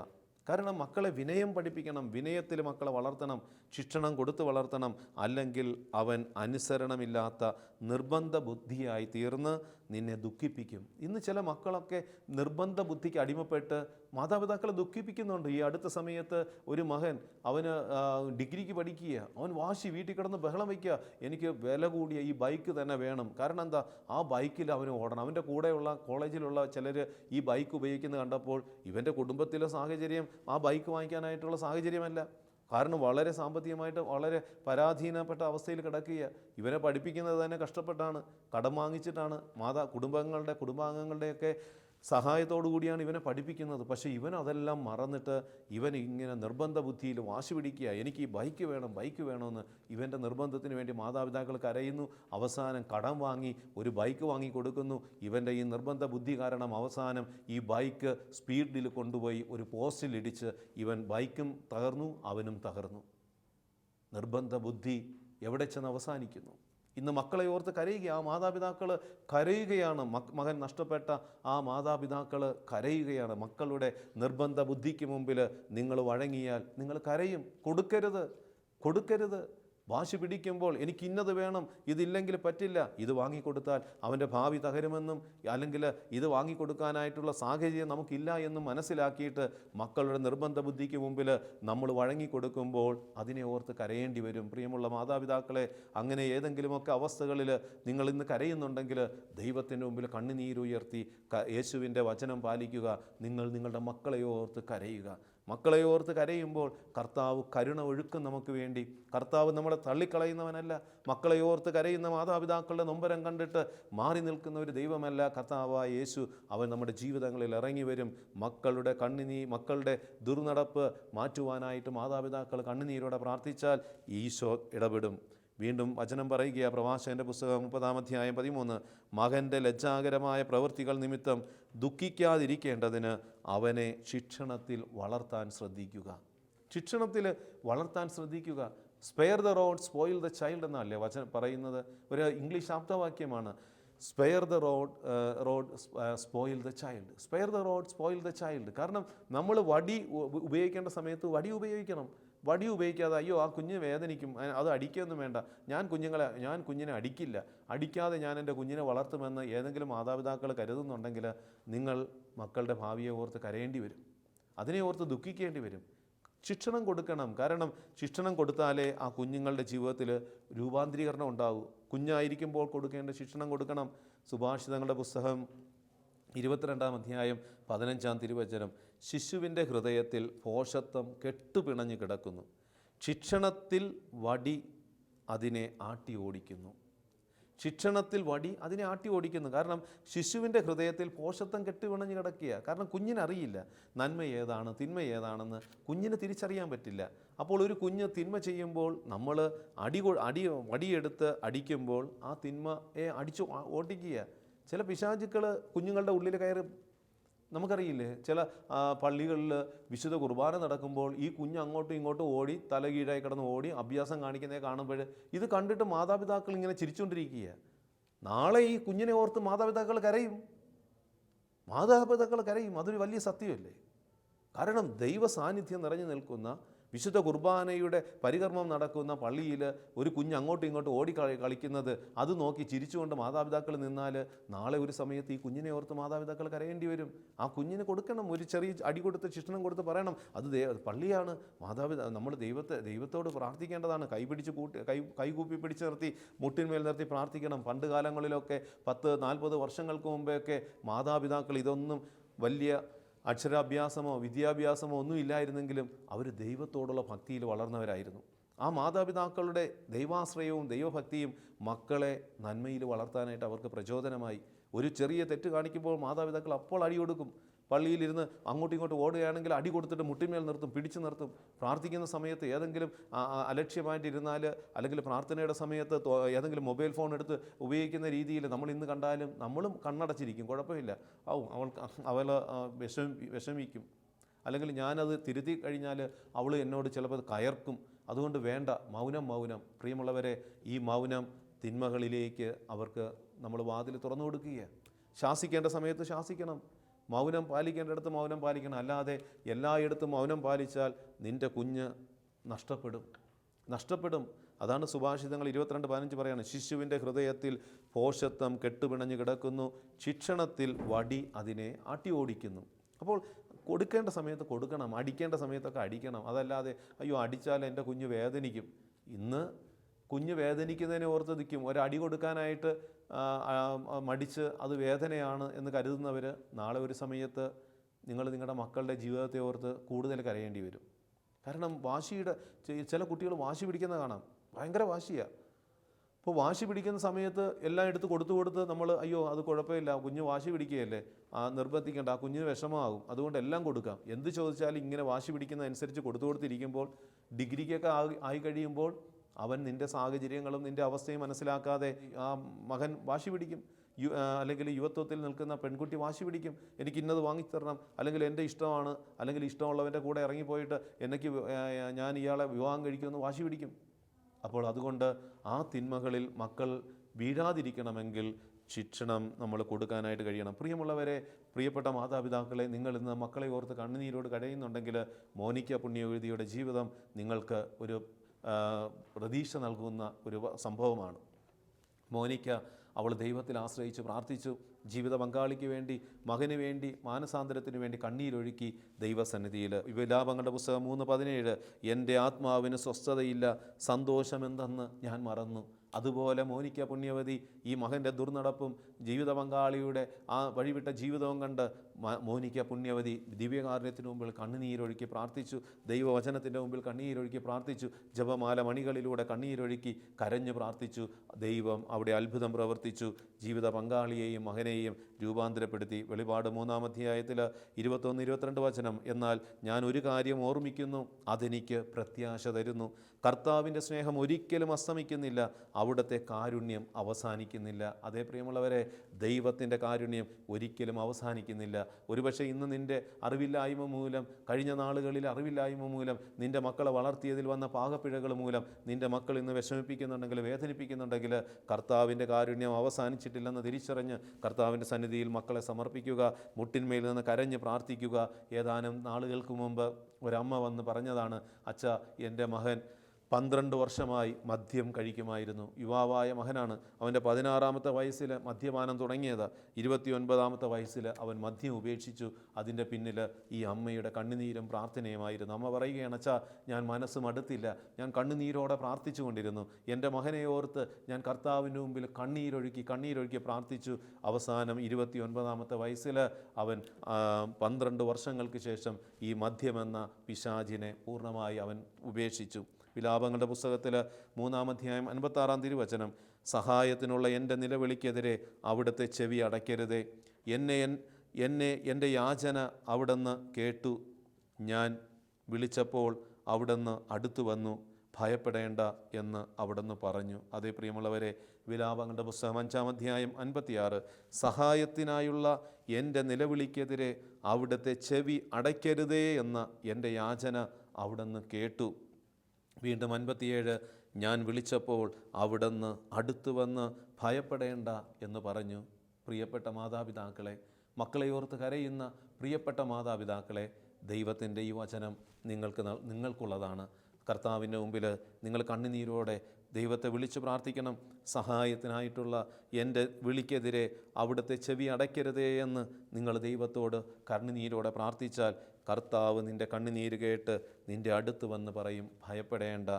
കാരണം മക്കളെ വിനയം പഠിപ്പിക്കണം, വിനയത്തിൽ മക്കളെ വളർത്തണം, ശിക്ഷണം കൊടുത്ത് വളർത്തണം. അല്ലെങ്കിൽ അവൻ അനുസരണമില്ലാത്ത നിർബന്ധ ബുദ്ധിയായി തീർന്ന് നിന്നെ ദുഃഖിപ്പിക്കും. ഇന്ന് ചില മക്കളൊക്കെ നിർബന്ധ ബുദ്ധിക്ക് അടിമപ്പെട്ട് മാതാപിതാക്കളെ ദുഃഖിപ്പിക്കുന്നുണ്ട്. ഈ അടുത്ത സമയത്ത് ഒരു മകൻ, അവന് ഡിഗ്രിക്ക് പഠിക്കുക, അവൻ വാശി വീട്ടിൽ കിടന്ന് ബഹളം വയ്ക്കുക, എനിക്ക് വില കൂടിയ ഈ ബൈക്ക് തന്നെ വേണം. കാരണം എന്താ? ആ ബൈക്കിൽ അവന് ഓടണം. അവൻ്റെ കൂടെയുള്ള കോളേജിലുള്ള ചിലർ ഈ ബൈക്ക് ഉപയോഗിക്കുന്നത് കണ്ടപ്പോൾ ഇവൻ്റെ കുടുംബത്തിലെ സാഹചര്യം ആ ബൈക്ക് വാങ്ങിക്കാനായിട്ടുള്ള സാഹചര്യമല്ല. കാരണം വളരെ സാമ്പത്തികമായിട്ട് വളരെ പരാധീനപ്പെട്ട അവസ്ഥയിൽ കിടക്കുക. ഇവരെ പഠിപ്പിക്കുന്നത് തന്നെ കഷ്ടപ്പെട്ടാണ്, കടം വാങ്ങിച്ചിട്ടാണ്. കുടുംബാംഗങ്ങളുടെയൊക്കെ സഹായത്തോടു കൂടിയാണ് ഇവനെ പഠിപ്പിക്കുന്നത്. പക്ഷേ ഇവൻ അതെല്ലാം മറന്നിട്ട് ഇവൻ ഇങ്ങനെ നിർബന്ധ ബുദ്ധിയിൽ വാശി പിടിക്കുക, എനിക്ക് ഈ ബൈക്ക് വേണം ബൈക്ക് വേണമെന്ന്. ഇവൻ്റെ നിർബന്ധത്തിന് വേണ്ടി മാതാപിതാക്കൾ കരയുന്നു. അവസാനം കടം വാങ്ങി ഒരു ബൈക്ക് വാങ്ങി കൊടുക്കുന്നു. ഇവൻ്റെ ഈ നിർബന്ധ ബുദ്ധി കാരണം അവസാനം ഈ ബൈക്ക് സ്പീഡിൽ കൊണ്ടുപോയി ഒരു പോസ്റ്റിൽ ഇടിച്ച് ഇവൻ ബൈക്കും തകർന്നു, അവനും തകർന്നു. നിർബന്ധ ബുദ്ധി എവിടെ ചെന്ന് അവസാനിക്കുന്നു? ഇന്ന് മക്കളെ ഓർത്ത് കരയുക. ആ മാതാപിതാക്കൾ കരയുകയാണ്. മകൻ നഷ്ടപ്പെട്ട ആ മാതാപിതാക്കൾ കരയുകയാണ്. മക്കളുടെ നിർബന്ധ ബുദ്ധിക്ക് മുമ്പിൽ നിങ്ങൾ വഴങ്ങിയാൽ നിങ്ങൾ കരയും. കൊടുക്കരുത്. വാശി പിടിക്കുമ്പോൾ എനിക്ക് ഇന്നത് വേണം, ഇതില്ലെങ്കിൽ പറ്റില്ല, ഇത് വാങ്ങിക്കൊടുത്താൽ അവൻ്റെ ഭാവി തകരുമെന്നും അല്ലെങ്കിൽ ഇത് വാങ്ങിക്കൊടുക്കാനായിട്ടുള്ള സാഹചര്യം നമുക്കില്ല എന്നും മനസ്സിലാക്കിയിട്ട് മക്കളുടെ നിർബന്ധ ബുദ്ധിക്ക് മുമ്പിൽ നമ്മൾ വഴങ്ങിക്കൊടുക്കുമ്പോൾ അതിനെ ഓർത്ത് കരയേണ്ടി വരും. പ്രിയമുള്ള മാതാപിതാക്കളെ, അങ്ങനെ ഏതെങ്കിലുമൊക്കെ അവസ്ഥകളിൽ നിങ്ങൾ ഇന്ന് കരയുന്നുണ്ടെങ്കിൽ ദൈവത്തിൻ്റെ മുമ്പിൽ കണ്ണുനീരുയർത്തി യേശുവിൻ്റെ വചനം പാലിക്കുക. നിങ്ങളുടെ മക്കളെ ഓർത്ത് കരയുക. മക്കളെ ഓർത്ത് കരയുമ്പോൾ കർത്താവ് കരുണ ഒഴുക്കും നമുക്ക് വേണ്ടി. കർത്താവ് നമ്മളെ തള്ളിക്കളയുന്നവനല്ല. മക്കളെ ഓർത്ത് കരയുന്ന മാതാപിതാക്കളുടെ നൊമ്പരം കണ്ടിട്ട് മാറി നിൽക്കുന്ന ഒരു ദൈവമല്ല കർത്താവായ യേശു. അവൻ നമ്മുടെ ജീവിതങ്ങളിൽ ഇറങ്ങി വരും. മക്കളുടെ ദുർനടപ്പ് മാറ്റുവാനായിട്ട് മാതാപിതാക്കൾ കണ്ണുനീരോടെ പ്രാർത്ഥിച്ചാൽ ഈശോ ഇടപെടും. വീണ്ടും വചനം പറയുക, പ്രഭാഷകൻ്റെ പുസ്തകം 30-13, മകൻ്റെ ലജ്ജാകരമായ പ്രവൃത്തികൾ നിമിത്തം ദുഃഖിക്കാതിരിക്കേണ്ടതിന് അവനെ ശിക്ഷണത്തിൽ വളർത്താൻ ശ്രദ്ധിക്കുക. Spare the rod spoil the child എന്നല്ലേ വചനം പറയുന്നത്. ഒരു ഇംഗ്ലീഷ് ആപ്തവാക്യമാണ്. Spare the rod spoil the child. Spare the rod spoil the child. കാരണം നമ്മൾ വടി ഉപയോഗിക്കേണ്ട സമയത്ത് വടി ഉപയോഗിക്കണം. വടി ഉപയോഗിക്കാതെ അയ്യോ ആ കുഞ്ഞ് വേദനിക്കും, അത് അടിക്കുകയൊന്നും വേണ്ട, ഞാൻ കുഞ്ഞിനെ അടിക്കാതെ ഞാൻ എൻ്റെ കുഞ്ഞിനെ വളർത്തുമെന്ന് ഏതെങ്കിലും മാതാപിതാക്കൾ കരുതുന്നുണ്ടെങ്കിൽ നിങ്ങൾ മക്കളുടെ ഭാവിയെ ഓർത്ത് കരയേണ്ടി വരും. അതിനെ ഓർത്ത് ദുഃഖിക്കേണ്ടി വരും. ശിക്ഷണം കൊടുക്കണം. കാരണം ശിക്ഷണം കൊടുത്താലേ ആ കുഞ്ഞുങ്ങളുടെ ജീവിതത്തിൽ രൂപാന്തരീകരണം ഉണ്ടാകൂ. കുഞ്ഞായിരിക്കുമ്പോൾ കൊടുക്കേണ്ട ശിക്ഷണം കൊടുക്കണം. സുഭാഷിതങ്ങളുടെ പുസ്തകം 22-15 ശിശുവിൻ്റെ ഹൃദയത്തിൽ ഭോഷത്വം കെട്ടുപിണഞ്ഞു കിടക്കുന്നു, ശിക്ഷണത്തിൽ വടി അതിനെ ആട്ടി ഓടിക്കുന്നു. കാരണം ശിശുവിൻ്റെ ഹൃദയത്തിൽ ഭോഷത്വം കെട്ടുപിണഞ്ഞു കിടക്കുക. കാരണം കുഞ്ഞിനറിയില്ല നന്മ ഏതാണ് തിന്മ ഏതാണെന്ന്. കുഞ്ഞിന് തിരിച്ചറിയാൻ പറ്റില്ല. അപ്പോൾ ഒരു കുഞ്ഞ് തിന്മ ചെയ്യുമ്പോൾ നമ്മൾ വടിയെടുത്ത് അടിക്കുമ്പോൾ ആ തിന്മയെ അടിച്ചു ഓടിക്കുക. ചില പിശാചുക്കൾ കുഞ്ഞുങ്ങളുടെ ഉള്ളിൽ കയറി. നമുക്കറിയില്ലേ, ചില പള്ളികളിൽ വിശുദ്ധ കുർബാന നടക്കുമ്പോൾ ഈ കുഞ്ഞ് അങ്ങോട്ടും ഇങ്ങോട്ടും ഓടി തലകീഴായി കിടന്ന് ഓടി അഭ്യാസം കാണിക്കുന്നത് കാണുമ്പോൾ ഇത് കണ്ടിട്ട് മാതാപിതാക്കൾ ഇങ്ങനെ ചിരിച്ചുകൊണ്ടിരിക്കുക. നാളെ ഈ കുഞ്ഞിനെ ഓർത്ത് മാതാപിതാക്കൾ കരയും. അതൊരു വലിയ സത്യമല്ലേ? കാരണം ദൈവ സാന്നിധ്യം നിറഞ്ഞു നിൽക്കുന്ന വിശുദ്ധ കുർബാനയുടെ പരികർമ്മം നടക്കുന്ന പള്ളിയിൽ ഒരു കുഞ്ഞ് അങ്ങോട്ടും ഇങ്ങോട്ടും ഓടി കളിക്കുന്നത് അത് നോക്കി ചിരിച്ചുകൊണ്ട് മാതാപിതാക്കൾ നിന്നാൽ നാളെ ഒരു സമയത്ത് ഈ കുഞ്ഞിനെ ഓർത്ത് മാതാപിതാക്കൾ കരയേണ്ടി വരും. ആ കുഞ്ഞിന് കൊടുക്കണം, ഒരു ചെറിയ അടി കൊടുത്ത് ശിക്ഷണം കൊടുത്ത് പറയണം, അത് പള്ളിയാണ്. നമ്മൾ ദൈവത്തോട് പ്രാർത്ഥിക്കേണ്ടതാണ്. കൈകൂപ്പി പിടിച്ച് നിർത്തി മുട്ടിന്മേൽ നിർത്തി പ്രാർത്ഥിക്കണം. പണ്ട് കാലങ്ങളിലൊക്കെ 10-40 വർഷങ്ങൾക്ക് മുമ്പെയൊക്കെ മാതാപിതാക്കൾ ഇതൊന്നും വലിയ അക്ഷരാഭ്യാസമോ വിദ്യാഭ്യാസമോ ഒന്നും ഇല്ലായിരുന്നെങ്കിലും അവർ ദൈവത്തോടുള്ള ഭക്തിയിൽ വളർന്നവരായിരുന്നു. ആ മാതാപിതാക്കളുടെ ദൈവാശ്രയവും ദൈവഭക്തിയും മക്കളെ നന്മയിൽ വളർത്താനായിട്ട് അവർക്ക് പ്രചോദനമായി. ഒരു ചെറിയ തെറ്റ് കാണിക്കുമ്പോൾ മാതാപിതാക്കൾ അപ്പോൾ അടി കൊടുക്കും. പള്ളിയിലിരുന്ന് അങ്ങോട്ടും ഇങ്ങോട്ടും ഓടുകയാണെങ്കിൽ അടി കൊടുത്തിട്ട് മുട്ടിന്മേൽ നിർത്തും, പിടിച്ചു നിർത്തും. പ്രാർത്ഥിക്കുന്ന സമയത്ത് ഏതെങ്കിലും അലക്ഷ്യമായിട്ടിരുന്നാൽ അല്ലെങ്കിൽ പ്രാർത്ഥനയുടെ സമയത്ത് ഏതെങ്കിലും മൊബൈൽ ഫോൺ എടുത്ത് ഉപയോഗിക്കുന്ന രീതിയിൽ നമ്മൾ ഇന്ന് കണ്ടാലും നമ്മളും കണ്ണടച്ചിരിക്കും. കുഴപ്പമില്ല, അവൾ വിഷമിക്കും, അല്ലെങ്കിൽ ഞാനത് തിരുത്തി കഴിഞ്ഞാൽ അവൾ എന്നോട് ചിലപ്പോൾ കയർക്കും. അതുകൊണ്ട് വേണ്ട, മൗനം. പ്രിയമുള്ളവരെ, ഈ മൗനം തിന്മകളിലേക്ക് അവർക്ക് നമ്മൾ വാതിൽ തുറന്നു കൊടുക്കുക. ശാസിക്കേണ്ട സമയത്ത് ശാസിക്കണം, മൗനം പാലിക്കേണ്ടിടത്ത് മൗനം പാലിക്കണം. അല്ലാതെ എല്ലായിടത്തും മൗനം പാലിച്ചാൽ നിൻ്റെ കുഞ്ഞ് നഷ്ടപ്പെടും. അതാണ് സുഭാഷിതങ്ങൾ 22:15 പറയുന്നത്. ശിശുവിൻ്റെ ഹൃദയത്തിൽ ഭോഷത്വം കെട്ടുപിണഞ്ഞു കിടക്കുന്നു, ശിക്ഷണത്തിൽ വടി അതിനെ ആട്ടി ഓടിക്കുന്നു. അപ്പോൾ കൊടുക്കേണ്ട സമയത്ത് കൊടുക്കണം, അടിക്കേണ്ട സമയത്തൊക്കെ അടിക്കണം. അതല്ലാതെ അയ്യോ അടിച്ചാൽ എൻ്റെ കുഞ്ഞ് വേദനിക്കും. ഇന്ന് കുഞ്ഞ് വേദനിക്കുന്നതിനെ ഓർത്ത് നിൽക്കും. ഒരടി കൊടുക്കാനായിട്ട് മടിച്ച് അത് വേദനയാണ് എന്ന് കരുതുന്നവർ നാളെ ഒരു സമയത്ത് നിങ്ങളുടെ മക്കളുടെ ജീവിതത്തെ ഓർത്ത് കൂടുതൽ കരയേണ്ടി വരും. കാരണം ചില കുട്ടികൾ വാശി പിടിക്കുന്ന കാണാം, ഭയങ്കര വാശിയാണ്. ഇപ്പോൾ വാശി പിടിക്കുന്ന സമയത്ത് എല്ലാം എടുത്ത് കൊടുത്ത് നമ്മൾ അയ്യോ അത് കുഴപ്പമില്ല, കുഞ്ഞ് വാശി പിടിക്കുകയല്ലേ, നിർബന്ധിക്കേണ്ട, ആ കുഞ്ഞിന് വിഷമമാകും, അതുകൊണ്ട് എല്ലാം കൊടുക്കാം. എന്ത് ചോദിച്ചാലും ഇങ്ങനെ വാശി പിടിക്കുന്നതനുസരിച്ച് കൊടുത്തിരിക്കുമ്പോൾ ഡിഗ്രിക്കൊക്കെ ആയി കഴിയുമ്പോൾ അവൻ നിൻ്റെ സാഹചര്യങ്ങളും നിൻ്റെ അവസ്ഥയും മനസ്സിലാക്കാതെ ആ മകൻ വാശി പിടിക്കും. അല്ലെങ്കിൽ യുവത്വത്തിൽ നിൽക്കുന്ന പെൺകുട്ടി വാശി പിടിക്കും, എനിക്ക് ഇന്നത് വാങ്ങിത്തരണം, അല്ലെങ്കിൽ എൻ്റെ ഇഷ്ടമാണ്, അല്ലെങ്കിൽ ഇഷ്ടമുള്ളവൻ്റെ കൂടെ ഇറങ്ങിപ്പോയിട്ട് ഞാൻ ഇയാളെ വിവാഹം കഴിക്കുമെന്ന് വാശി പിടിക്കും. അപ്പോൾ അതുകൊണ്ട് ആ തിന്മകളിൽ മക്കൾ വീഴാതിരിക്കണമെങ്കിൽ ശിക്ഷണം നമ്മൾ കൊടുക്കാനായിട്ട് കഴിയണം. പ്രിയമുള്ളവരെ, പ്രിയപ്പെട്ട മാതാപിതാക്കളെ, നിങ്ങൾ ഇന്ന് മക്കളെ ഓർത്ത് കണ്ണുനീരോട് കരയുന്നുണ്ടെങ്കിൽ മോനിക്ക പുണ്യവതിയുടെ ജീവിതം നിങ്ങൾക്ക് ഒരു പ്രതീക്ഷ നൽകുന്ന ഒരു സംഭവമാണ്. മോനിക്ക അവൾ ദൈവത്തിൽ ആശ്രയിച്ച് പ്രാർത്ഥിച്ചു. ജീവിത പങ്കാളിക്ക് വേണ്ടി, മകന് വേണ്ടി, മാനസാന്തരത്തിന് വേണ്ടി കണ്ണീരൊഴുക്കി ദൈവസന്നിധിയിൽ. വിലാപങ്ങളുടെ പുസ്തകം 3:17, എൻ്റെ ആത്മാവിന് സ്വസ്ഥതയില്ല, സന്തോഷമെന്തെന്ന് ഞാൻ മറന്നു. അതുപോലെ മോനിക്ക പുണ്യവതി ഈ മകൻ്റെ ദുർനടപ്പും ജീവിത പങ്കാളിയുടെ ആ വഴിവിട്ട ജീവിതവും കണ്ട് മോനിക്ക പുണ്യവതി ദിവ്യകാരുണ്യത്തിന് മുമ്പിൽ കണ്ണുനീരൊഴുക്കി പ്രാർത്ഥിച്ചു. ദൈവവചനത്തിൻ്റെ മുമ്പിൽ കണ്ണീരൊഴുക്കി പ്രാർത്ഥിച്ചു. ജപമാല മണികളിലൂടെ കണ്ണീരൊഴുക്കി കരഞ്ഞു പ്രാർത്ഥിച്ചു. ദൈവം അവിടെ അത്ഭുതം പ്രവർത്തിച്ചു. ജീവിത പങ്കാളിയെയും മകനെയും രൂപാന്തരപ്പെടുത്തി. വെളിപാട് 3-ാം അധ്യായത്തിൽ 21-22 വചനം, എന്നാൽ ഞാൻ ഒരു കാര്യം ഓർമ്മിക്കുന്നു, അതെനിക്ക് പ്രത്യാശ തരുന്നു. കർത്താവിൻ്റെ സ്നേഹം ഒരിക്കലും അസ്തമിക്കുന്നില്ല, അവിടുത്തെ കാരുണ്യം അവസാനിക്കുന്നില്ല. അതേ പ്രിയമുള്ളവരെ, ദൈവത്തിൻ്റെ കാരുണ്യം ഒരിക്കലും അവസാനിക്കുന്നില്ല. ഒരുപക്ഷെ ഇന്ന് നിൻ്റെ അറിവില്ലായ്മ മൂലം, കഴിഞ്ഞ നാളുകളിൽ അറിവില്ലായ്മ മൂലം, നിൻ്റെ മക്കളെ വളർത്തിയതിൽ വന്ന പാകപ്പിഴകൾ മൂലം നിൻ്റെ മക്കൾ ഇന്ന് വിഷമിപ്പിക്കുന്നുണ്ടെങ്കിൽ, വേദനിപ്പിക്കുന്നുണ്ടെങ്കിൽ, കർത്താവിൻ്റെ കാരുണ്യം അവസാനിച്ചിട്ടില്ലെന്ന് തിരിച്ചറിഞ്ഞ് കർത്താവിൻ്റെ സന്നിധിയിൽ മക്കളെ സമർപ്പിക്കുക. മുട്ടിന്മേൽ നിന്ന് കരഞ്ഞ് പ്രാർത്ഥിക്കുക. ഏതാനും നാളുകൾക്ക് മുമ്പ് ഒരമ്മ വന്ന് പറഞ്ഞതാണ്, അച്ഛാ, എൻ്റെ മകൻ 12 വർഷമായി മദ്യം കഴിക്കുമായിരുന്നു. യുവാവായ മകനാണ്. അവൻ്റെ 16-ാമത്തെ വയസ്സിൽ മദ്യപാനം തുടങ്ങിയത്. 29-ാമത്തെ വയസ്സിൽ അവൻ മദ്യം ഉപേക്ഷിച്ചു. അതിൻ്റെ പിന്നിൽ ഈ അമ്മയുടെ കണ്ണുനീരും പ്രാർത്ഥനയുമായിരുന്നു. അമ്മ പറയുകയാണ്, അച്ഛാ, ഞാൻ മനസ്സ് മടുത്തില്ല, ഞാൻ കണ്ണുനീരോടെ പ്രാർത്ഥിച്ചു കൊണ്ടിരുന്നു. എൻ്റെ മകനെ ഓർത്ത് ഞാൻ കർത്താവിൻ്റെ മുമ്പിൽ കണ്ണീരൊഴുക്കി പ്രാർത്ഥിച്ചു. അവസാനം 29-ാമത്തെ വയസ്സിൽ അവൻ 12 വർഷങ്ങൾക്ക് ശേഷം ഈ മദ്യമെന്ന പിശാചിനെ പൂർണ്ണമായി അവൻ ഉപേക്ഷിച്ചു. വിലാപങ്ങളുടെ പുസ്തകത്തിൽ 3-ാം അധ്യായം 56-ാം തിരുവചനം, സഹായത്തിനുള്ള എൻ്റെ നിലവിളിക്കെതിരെ അവിടുത്തെ ചെവി അടയ്ക്കരുതേ. എൻ്റെ യാചന അവിടുന്ന് കേട്ടു. ഞാൻ വിളിച്ചപ്പോൾ അവിടുന്ന് അടുത്തു വന്നു. ഭയപ്പെടേണ്ട എന്ന് അവിടുന്ന് പറഞ്ഞു. അതേ പ്രിയമുള്ളവരെ, വിലാപങ്ങളുടെ പുസ്തകം 5-ാം അധ്യായം 56, സഹായത്തിനായുള്ള എൻ്റെ നിലവിളിക്കെതിരെ അവിടുത്തെ ചെവി അടയ്ക്കരുതേ എന്ന എൻ്റെ യാചന അവിടുന്ന് കേട്ടു. വീണ്ടും 57, ഞാൻ വിളിച്ചപ്പോൾ അവിടുന്ന് അടുത്തു വന്ന് ഭയപ്പെടേണ്ട എന്ന് പറഞ്ഞു. പ്രിയപ്പെട്ട മാതാപിതാക്കളെ, മക്കളെ ഓർത്ത് കരയുന്ന പ്രിയപ്പെട്ട മാതാപിതാക്കളെ, ദൈവത്തിൻ്റെ ഈ വചനം നിങ്ങൾക്കുള്ളതാണ്. കർത്താവിൻ്റെ മുമ്പിൽ നിങ്ങൾ കണ്ണുനീരോടെ ദൈവത്തെ വിളിച്ചു പ്രാർത്ഥിക്കണം. സഹായത്തിനായിട്ടുള്ള എൻ്റെ വിളിക്കെതിരെ അവിടുത്തെ ചെവി അടയ്ക്കരുതേ എന്ന് നിങ്ങൾ ദൈവത്തോട് കണ്ണുനീരോടെ പ്രാർത്ഥിച്ചാൽ കർത്താവ് നിൻ്റെ കണ്ണുനീര് കേട്ട് നിൻ്റെ അടുത്ത് വന്ന് പറയും, ഭയപ്പെടേണ്ട,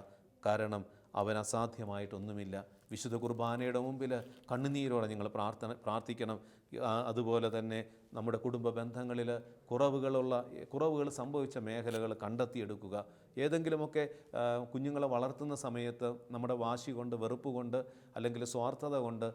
കാരണം അവൻ അസാധ്യമായിട്ടൊന്നുമില്ല. വിശുദ്ധ കുർബാനയുടെ മുമ്പിൽ കണ്ണുനീരോടെ നിങ്ങൾ പ്രാർത്ഥിക്കണം. അതുപോലെ തന്നെ നമ്മുടെ കുടുംബ ബന്ധങ്ങളിൽ കുറവുകൾ സംഭവിച്ച മേഖലകൾ കണ്ടെത്തിയെടുക്കുക. ഏതെങ്കിലുമൊക്കെ കുഞ്ഞുങ്ങളെ വളർത്തുന്ന സമയത്ത് നമ്മുടെ വാശി കൊണ്ട്, വെറുപ്പ് കൊണ്ട്, അല്ലെങ്കിൽ സ്വാർത്ഥത കൊണ്ട്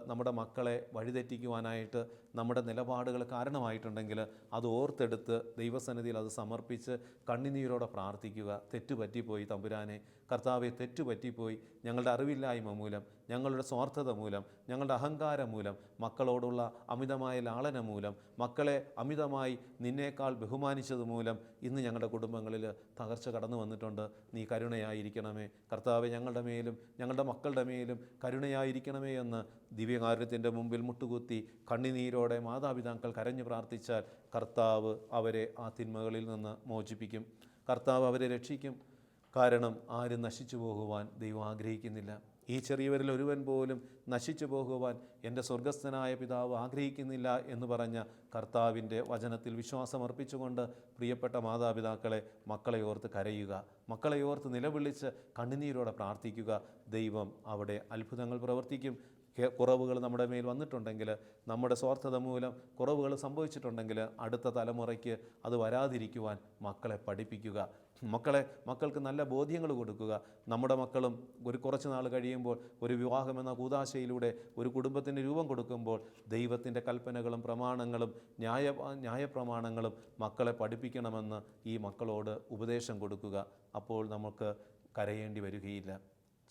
നമ്മുടെ മക്കളെ വഴിതെറ്റിക്കുവാനായിട്ട് നമ്മുടെ നിലപാടുകൾ കാരണമായിട്ടുണ്ടെങ്കിൽ അത് ഓർത്തെടുത്ത് ദൈവസന്നിധിയിൽ അത് സമർപ്പിച്ച് കണ്ണുനീരോടെ പ്രാർത്ഥിക്കുക. തെറ്റുപറ്റിപ്പോയി തമ്പുരാനെ, കർത്താവെ, തെറ്റുപറ്റിപ്പോയി, ഞങ്ങളുടെ അറിവില്ലായ്മ മൂലം, ഞങ്ങളുടെ സ്വാർത്ഥത മൂലം, ഞങ്ങളുടെ അഹങ്കാരം മൂലം, മക്കളോടുള്ള അമിതമായ ലാളന മൂലം, മക്കളെ അമിതമായി നിന്നേക്കാൾ ബഹുമാനിച്ചത് മൂലം ഇന്ന് ഞങ്ങളുടെ കുടുംബങ്ങളിൽ തകർച്ച കടന്നു വന്നിട്ടുണ്ട്. നീ കരുണയായിരിക്കണമേ കർത്താവെ, ഞങ്ങളുടെ മേലും ഞങ്ങളുടെ മക്കളുടെ മേലും കരുണയായിരിക്കണമേ എന്ന് ദിവ്യകാരുണ്യത്തിൻ്റെ മുമ്പിൽ മുട്ടുകുത്തി കണ്ണുനീരോടെ മാതാപിതാക്കൾ കരഞ്ഞു പ്രാർത്ഥിച്ചാൽ കർത്താവ് അവരെ ആ തിന്മകളിൽ നിന്ന് മോചിപ്പിക്കും. കർത്താവ് അവരെ രക്ഷിക്കും. കാരണം ആരും നശിച്ചു പോകുവാൻ ദൈവം ആഗ്രഹിക്കുന്നില്ല. ഈ ചെറിയവരിൽ ഒരുവൻ പോലും നശിച്ചു പോകുവാൻ എൻ്റെ സ്വർഗസ്ഥനായ പിതാവ് ആഗ്രഹിക്കുന്നില്ല എന്ന് പറഞ്ഞ കർത്താവിൻ്റെ വചനത്തിൽ വിശ്വാസമർപ്പിച്ചുകൊണ്ട് പ്രിയപ്പെട്ട മാതാപിതാക്കളെ, മക്കളെ ഓർത്ത് കരയുക, മക്കളെ ഓർത്ത് നിലവിളിച്ച് കണ്ണുനീരോടെ പ്രാർത്ഥിക്കുക. ദൈവം അവിടെ അത്ഭുതങ്ങൾ പ്രവർത്തിക്കും. കുറവുകൾ നമ്മുടെ മേൽ വന്നിട്ടുണ്ടെങ്കിൽ, നമ്മുടെ സ്വാർത്ഥത മൂലം കുറവുകൾ സംഭവിച്ചിട്ടുണ്ടെങ്കിൽ അടുത്ത തലമുറയ്ക്ക് അത് വരാതിരിക്കുവാൻ മക്കളെ പഠിപ്പിക്കുക. മക്കൾക്ക് നല്ല ബോധ്യങ്ങൾ കൊടുക്കുക. നമ്മുടെ മക്കളും കുറച്ച് നാൾ കഴിയുമ്പോൾ ഒരു വിവാഹമെന്ന കൂദാശയിലൂടെ ഒരു കുടുംബത്തിന് രൂപം കൊടുക്കുമ്പോൾ ദൈവത്തിൻ്റെ കൽപ്പനകളും പ്രമാണങ്ങളും ന്യായപ്രമാണങ്ങളും മക്കളെ പഠിപ്പിക്കണമെന്ന് ഈ മക്കളോട് ഉപദേശം കൊടുക്കുക. അപ്പോൾ നമുക്ക് കരയേണ്ടി വരികയില്ല.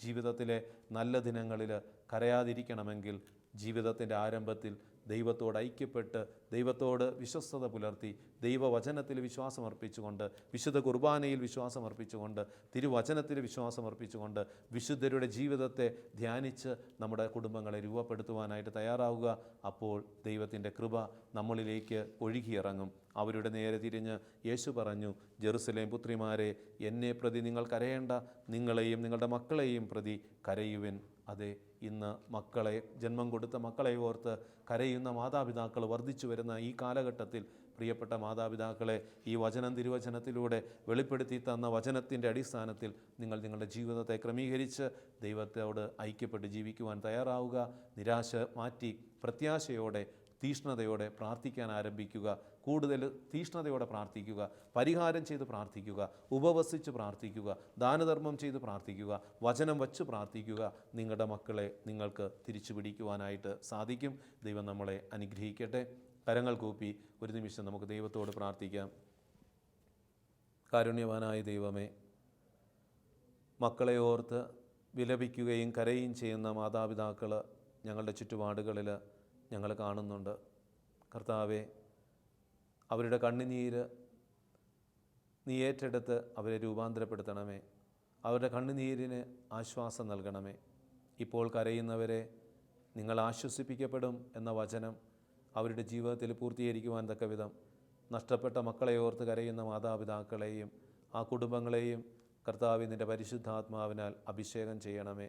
ജീവിതത്തിലെ നല്ല ദിനങ്ങളിൽ കരയാതിരിക്കണമെങ്കിൽ ജീവിതത്തിൻ്റെ ആരംഭത്തിൽ ദൈവത്തോട് ഐക്യപ്പെട്ട് ദൈവത്തോട് വിശ്വസ്തത പുലർത്തി ദൈവവചനത്തിൽ വിശ്വാസമർപ്പിച്ചുകൊണ്ട്, വിശുദ്ധ കുർബാനയിൽ വിശ്വാസമർപ്പിച്ചുകൊണ്ട്, തിരുവചനത്തിൽ വിശ്വാസമർപ്പിച്ചുകൊണ്ട് വിശുദ്ധരുടെ ജീവിതത്തെ ധ്യാനിച്ച് നമ്മുടെ കുടുംബങ്ങളെ രൂപപ്പെടുത്തുവാനായിട്ട് തയ്യാറാവുക. അപ്പോൾ ദൈവത്തിൻ്റെ കൃപ നമ്മളിലേക്ക് ഒഴുകിയിറങ്ങും. അവരുടെ നേരെ തിരിഞ്ഞ് യേശു പറഞ്ഞു, ജെറുസലേം പുത്രിമാരെ, എന്നെ പ്രതി നിങ്ങൾ കരയേണ്ട, നിങ്ങളെയും നിങ്ങളുടെ മക്കളെയും പ്രതി കരയുവിൻ. അതെ, ഇന്ന് മക്കളെ, ജന്മം കൊടുത്ത മക്കളെ ഓർത്ത് കരയുന്ന മാതാപിതാക്കൾ വർദ്ധിച്ചു വരുന്ന ഈ കാലഘട്ടത്തിൽ പ്രിയപ്പെട്ട മാതാപിതാക്കളെ, ഈ തിരുവചനത്തിലൂടെ വെളിപ്പെടുത്തി തന്ന വചനത്തിൻ്റെ അടിസ്ഥാനത്തിൽ നിങ്ങൾ നിങ്ങളുടെ ജീവിതത്തെ ക്രമീകരിച്ച് ദൈവത്തോട് ഐക്യപ്പെട്ട് ജീവിക്കുവാൻ തയ്യാറാവുക. നിരാശ മാറ്റി പ്രത്യാശയോടെ തീഷ്ണതയോടെ പ്രാർത്ഥിക്കാൻ ആരംഭിക്കുക. കൂടുതൽ തീഷ്ണതയോടെ പ്രാർത്ഥിക്കുക, പരിഹാരം ചെയ്ത് പ്രാർത്ഥിക്കുക, ഉപവസിച്ച് പ്രാർത്ഥിക്കുക, ദാനധർമ്മം ചെയ്ത് പ്രാർത്ഥിക്കുക, വചനം വച്ച് പ്രാർത്ഥിക്കുക. നിങ്ങളുടെ മക്കളെ നിങ്ങൾക്ക് തിരിച്ചു പിടിക്കുവാനായിട്ട് സാധിക്കും. ദൈവം നമ്മളെ അനുഗ്രഹിക്കട്ടെ. കരങ്ങൾ കൂപ്പി ഒരു നിമിഷം നമുക്ക് ദൈവത്തോട് പ്രാർത്ഥിക്കാം. കാരുണ്യവാനായ ദൈവമേ, മക്കളെ ഓർത്ത് വിലപിക്കുകയും കരയുകയും ചെയ്യുന്ന മാതാപിതാക്കൾ ഞങ്ങളുടെ ചുറ്റുപാടുകളിൽ ഞങ്ങൾ കാണുന്നുണ്ട്. കർത്താവേ, അവരുടെ കണ്ണുനീര് നീ ഏറ്റെടുത്ത് അവരെ രൂപാന്തരപ്പെടുത്തണമേ. അവരുടെ കണ്ണുനീരിന് ആശ്വാസം നൽകണമേ. ഇപ്പോൾ കരയുന്നവരെ നിങ്ങൾ ആശ്വസിപ്പിക്കപ്പെടും എന്ന വചനം അവരുടെ ജീവിതത്തിൽ പൂർത്തീകരിക്കുവാൻ തക്കവിധം നഷ്ടപ്പെട്ട മക്കളെ ഓർത്ത് കരയുന്ന മാതാപിതാക്കളെയും ആ കുടുംബങ്ങളെയും കർത്താവേ, നിൻ്റെ പരിശുദ്ധാത്മാവിനാൽ അഭിഷേകം ചെയ്യണമേ.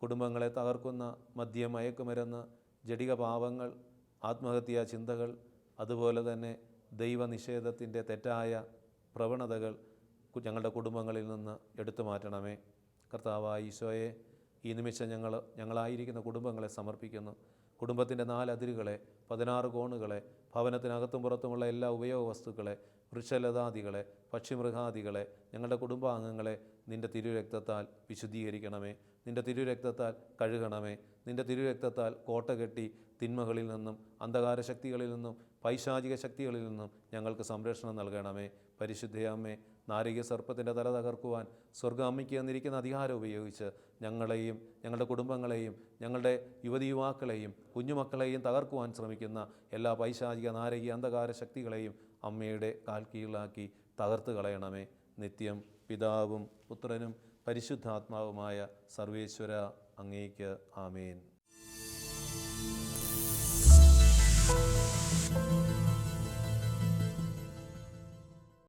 കുടുംബങ്ങളെ തകർക്കുന്ന മദ്യം, മയക്കുമരുന്ന്, ജഡിക പാവങ്ങൾ, ആത്മഹത്യാ ചിന്തകൾ, അതുപോലെ തന്നെ ദൈവനിഷേധത്തിൻ്റെ തെറ്റായ പ്രവണതകൾ ഞങ്ങളുടെ കുടുംബങ്ങളിൽ നിന്ന് എടുത്തു മാറ്റണമേ. കർത്താവായ ഈശോയെ, ഈ നിമിഷം ഞങ്ങളായിരിക്കുന്ന കുടുംബങ്ങളെ സമർപ്പിക്കുന്നു. കുടുംബത്തിൻ്റെ 4 അതിരുകളെ, 16 കോണുകളെ, ഭവനത്തിനകത്തും പുറത്തുമുള്ള എല്ലാ ഉപയോഗ വസ്തുക്കളെ, വൃക്ഷലതാദികളെ, പക്ഷിമൃഗാദികളെ, ഞങ്ങളുടെ കുടുംബാംഗങ്ങളെ നിൻ്റെ തിരുരക്തത്താൽ വിശുദ്ധീകരിക്കണമേ. നിൻ്റെ തിരുരക്തത്താൽ കഴുകണമേ. നിൻ്റെ തിരുരക്തത്താൽ കോട്ട കെട്ടി തിന്മകളിൽ നിന്നും, അന്ധകാര ശക്തികളിൽ നിന്നും, പൈശാചിക ശക്തികളിൽ നിന്നും ഞങ്ങൾക്ക് സംരക്ഷണം നൽകണമേ. പരിശുദ്ധയമ്മേ, നാരിക സർപ്പത്തിൻ്റെ തല തകർക്കുവാൻ സ്വർഗ്ഗാമ്മയ്ക്ക് തന്നിരിക്കുന്ന അധികാരം ഉപയോഗിച്ച് ഞങ്ങളെയും ഞങ്ങളുടെ കുടുംബങ്ങളെയും ഞങ്ങളുടെ യുവതിയുവാക്കളെയും കുഞ്ഞുമക്കളെയും തകർക്കുവാൻ ശ്രമിക്കുന്ന എല്ലാ പൈശാചിക, നാരകീയ, അന്ധകാര ശക്തികളെയും അമ്മയുടെ കാൽ കീഴിലാക്കി തകർത്ത് കളയണമേ. നിത്യം പിതാവും പുത്രനും പരിശുദ്ധാത്മാവുമായ സർവേശ്വര അങ്ങേക്ക് ആമേൻ.